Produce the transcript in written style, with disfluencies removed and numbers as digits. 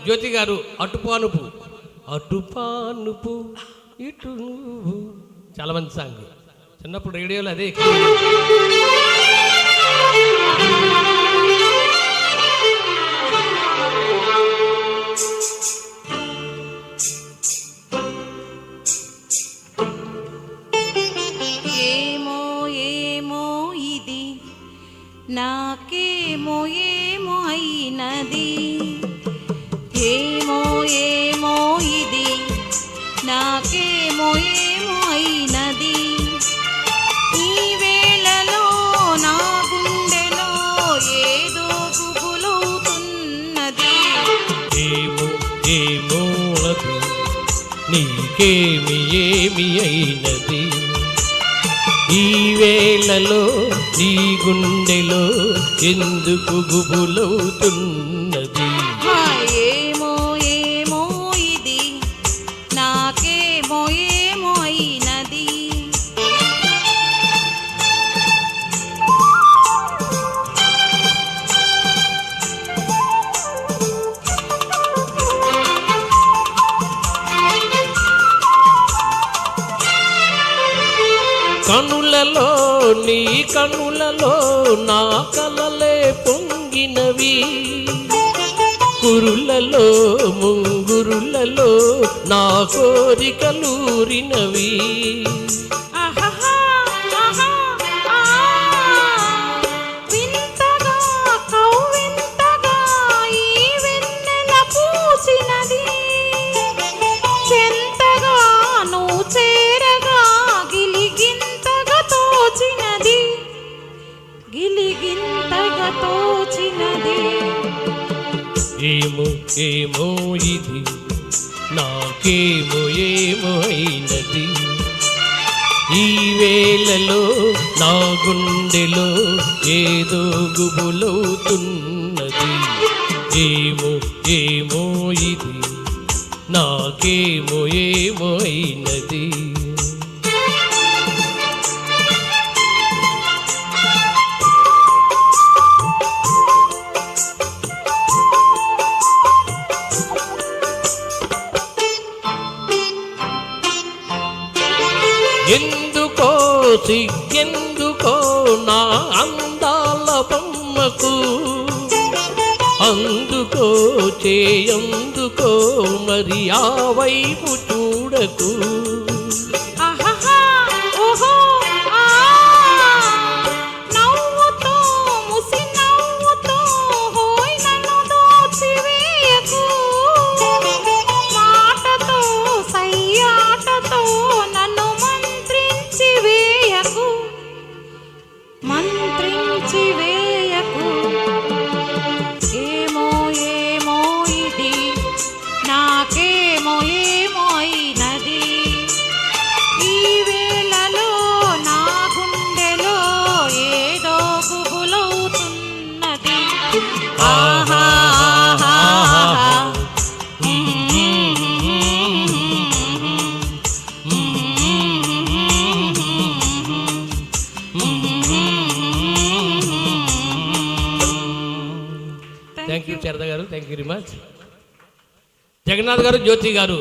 జ్యోతి గారు అటుపానుపు అటుపానుపు ఇటు నువ్వు, చాలా మంచి సాంగ్. చిన్నప్పుడు రేడియోలో అదే ఎక్కువ. ఏమో ఏమో ఇది నాకేమో ఏమో అయినది, ఏమో ఏమో ఇది నాకేమో ఏమో అయినది, ఈ వేళలో నా గుండెలో ఏదో గుబులవుతున్నది. ఏమో ఏమో అది నీకేమి ఏమి అయినది, ఈ వేళలో నీ గుండెలో ఎందుకు గుబులవుతున్నది. ఏమో ఏమో ఇది నాకేమో ఏమో అయినది. కనులలో నీ కనులలో నా కలలే పొంగినవి, కురులలో ముంగురులలో నా కోరికలూరినవి. వింతగా కవ్వింతగా ఈ వెన్నెల పూసినది, చెంతగా నువ్వు చేరగా గిలిగింతగా తోచినది, గిలిగింతగా తోచినది. ఏమో ఏమో ఇది నాకేమో ఏమో అయినది, ఈ వేళలో నా గుండెలో ఏదో గుబులవుతున్నది. ఏమో ఏమో ఇది నాకేమో ఏమో అయినది. ఎందుకో సిగ్గెందుకో నా అందాల బొమ్మకు, అందుకో చేయందుకో మరి ఆ వైపు చూడకు. నవ్వుతో ముసి నవ్వుతో హోయ్ నన్ను దోచివేయకు, మాటతో సయ్యాటతో నన్ను మంత్రించి వేయకు, మంత్రించి వేయకు. ఏమో ఏమో ఇది నాకేమో ఏమో అయినది, ఈ వేళలో నా గుండెలో ఏదో గుబులవుతున్నది. ఆహా thank you Sharada garu, thank you very much. Jagannath garu, Jyoti గారు.